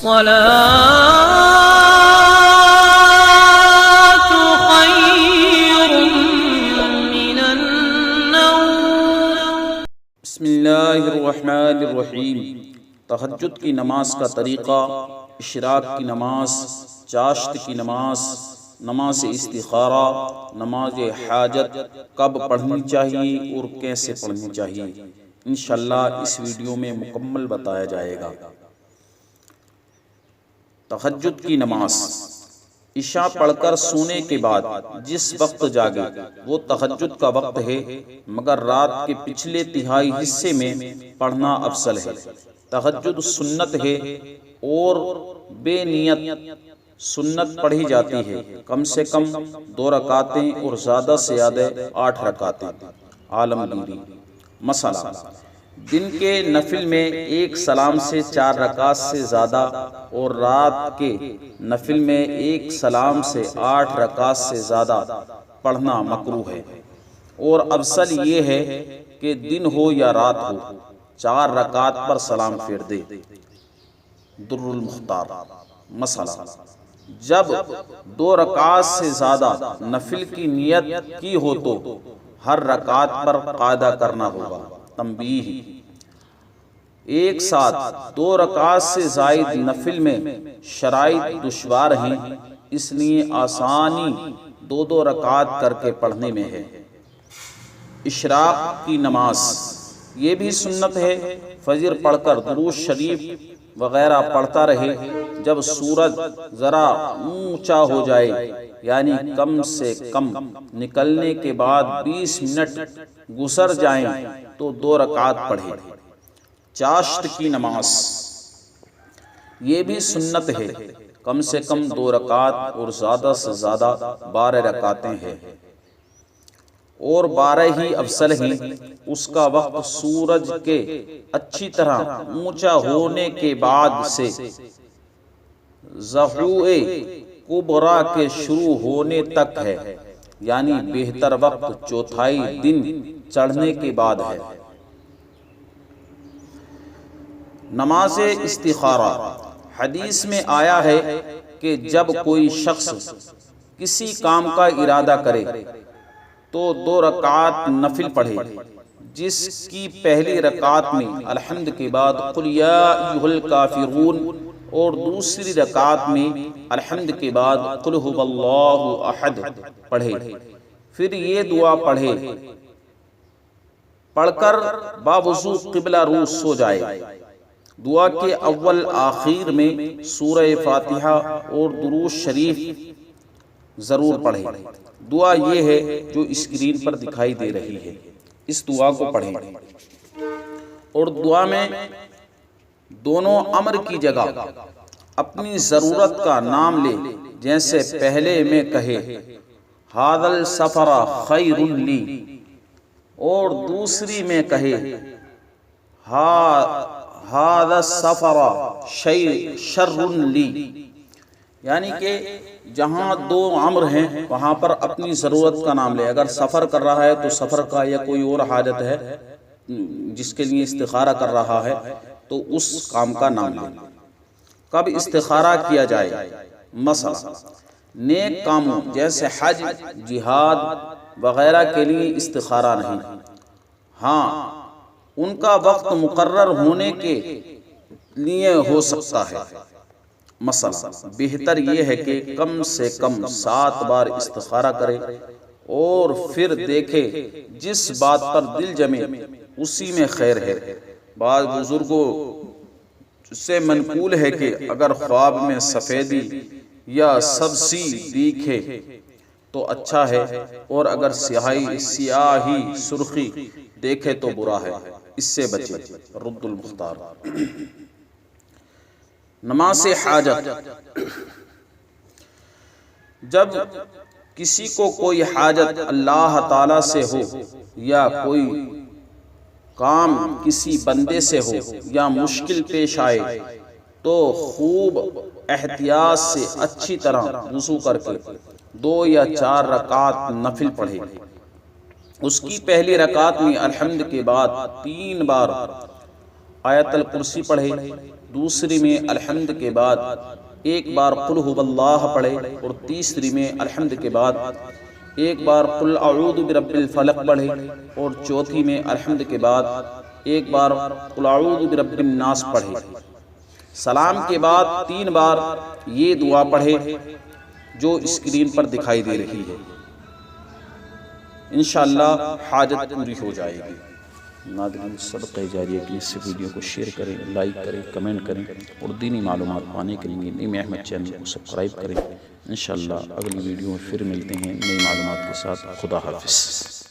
الصلاة خير من النوم۔ بسم اللہ الرحمن الرحیم۔ تہجد کی نماز کا طریقہ: اشراق کی نماز، چاشت کی نماز، نماز استخارہ، نماز حاجت کب پڑھنی چاہیے اور کیسے پڑھنی چاہیے، انشاءاللہ اس ویڈیو میں مکمل بتایا جائے گا۔ تہجد کی نماز: عشاء پڑھ کر سونے کے بعد جس وقت جاگے وہ تہجد کا وقت ہے، مگر رات کے پچھلے تہائی حصے میں پڑھنا افضل ہے۔ تہجد سنت ہے اور بے نیت سنت پڑھی جاتی ہے، کم سے کم 2 رکعتیں اور زیادہ سے زیادہ 8 رکعتیں۔ عالمگیری: مسئلہ: دن کے نفل میں 1 سلام سے 4 رکعت سے زیادہ اور رات کے نفل میں 1 سلام سے 8 رکعت سے زیادہ پڑھنا مکروہ ہے، اور افضل یہ ہے کہ دن ہو یا رات ہو 4 رکعت پر سلام پھیر دے۔ در المختار: مسئلہ: جب 2 رکعت سے زیادہ نفل کی نیت کی ہو تو ہر رکعت پر قاعدہ کرنا ہوگا۔ تنبیہ: ایک ساتھ 2 رکعت سے زائد نفل میں شرائط دشوار ہیں، اس لیے آسانی 2 رکعت کر کے پڑھنے میں ہے۔ اشراق کی نماز: یہ بھی سنت ہے، فجر پڑھ کر درود شریف وغیرہ پڑھتا رہے، جب سورج ذرا اونچا ہو جائے یعنی کم سے کم نکلنے کے بعد 20 منٹ گزر جائیں تو 2 رکعت پڑھے۔ چاشت کی نماز: یہ بھی سنت ہے، کم سے کم 2 رکعت اور زیادہ سے زیادہ 12 رکعتیں ہیں، اور 12 ہی افضل ہیں۔ اس کا وقت سورج کے اچھی طرح اونچا ہونے کے بعد سے ظہور کبریٰ کے شروع ہونے تک ہے، یعنی بہتر وقت چوتھائی دن چڑھنے کے بعد ہے۔ نماز استخارہ: حدیث میں آیا ہے کہ جب کوئی شخص کسی کام کا ارادہ کرے تو 2 رکعت نفل پڑھے، جس کی پہلی رکعت میں الحمد کے بعد قل یا ایھا الکافرون اور دوسری رکعت میں الحمد کے بعد قل ھو اللہ احد پڑھے، پھر یہ دعا پڑھ کر باوضو قبلہ رو سو جائے۔ دعا کے اول آخر میں سورہ فاتحہ اور درود شریف ضرور پڑھیں۔ دعا یہ ہے جو اسکرین پر دکھائی دے رہی ہے، اس دعا کو پڑھیں، اور دعا میں دونوں امر کی جگہ اپنی ضرورت کا نام لے، جیسے پہلے میں کہے ھذا السفر خیر لی، اور دوسری میں کہے ھذا السفر شر لی، یعنی کہ جہاں 2 امر ہیں وہاں پر اپنی ضرورت کا نام لے۔ اگر سفر کر رہا ہے تو سفر کا یا کوئی اور حاجت ہے جس کے لیے استخارہ کر رہا ہے تو اس کام کا نام لے۔ کب استخارہ کیا جائے؟ مثلا نیک کاموں جیسے حج، جہاد وغیرہ کے لیے استخارہ نہیں، ہاں ان کا وقت مقرر ہونے کے لیے ہو سکتا ہے۔ مثلا بہتر یہ ہے کہ کم سے کم 7 بار استخارہ کرے اور پھر دیکھے جس بات پر دل جمے اسی میں خیر ہے۔ بعض بزرگوں سے منقول ہے کہ اگر خواب میں سفیدی یا سبزی دیکھے تو اچھا ہے، اور اگر سیاہی سرخی دیکھے تو برا ہے، اس سے بچے۔ رد المختار: نماز حاجت: جب کسی کو کوئی حاجت اللہ تعالی سے ہو یا کوئی کام کسی بندے سے ہو یا مشکل پیش آئے تو خوب احتیاط سے اچھی طرح وضو کر کے 2 یا 4 رکعت نفل پڑھے۔ اس کی پہلی رکعت میں الحمد کے بعد 3 بار آیت الکرسی پڑھے، دوسری میں الحمد کے بعد ایک بار قل هو اللہ پڑھے، اور تیسری میں الحمد کے بعد ایک بار قل اعوذ برب الفلق پڑھے، اور چوتھی میں الحمد کے بعد ایک بار قل اعوذ برب الناس پڑھے۔ سلام کے بعد 3 بار یہ دعا پڑھے جو اسکرین پر دکھائی دے رہی ہے، انشاءاللہ حاجت پوری ہو جائے گی۔ ناظرین، صدقہ جاریہ کے اس ویڈیو کو شیئر کریں، لائک کریں، کمنٹ کریں، اور دینی معلومات پانے کے لیے نعیم احمد چینل کو سبسکرائب کریں۔ انشاءاللہ اگلی ویڈیو میں پھر ملتے ہیں نئی معلومات کے ساتھ۔ خدا حافظ۔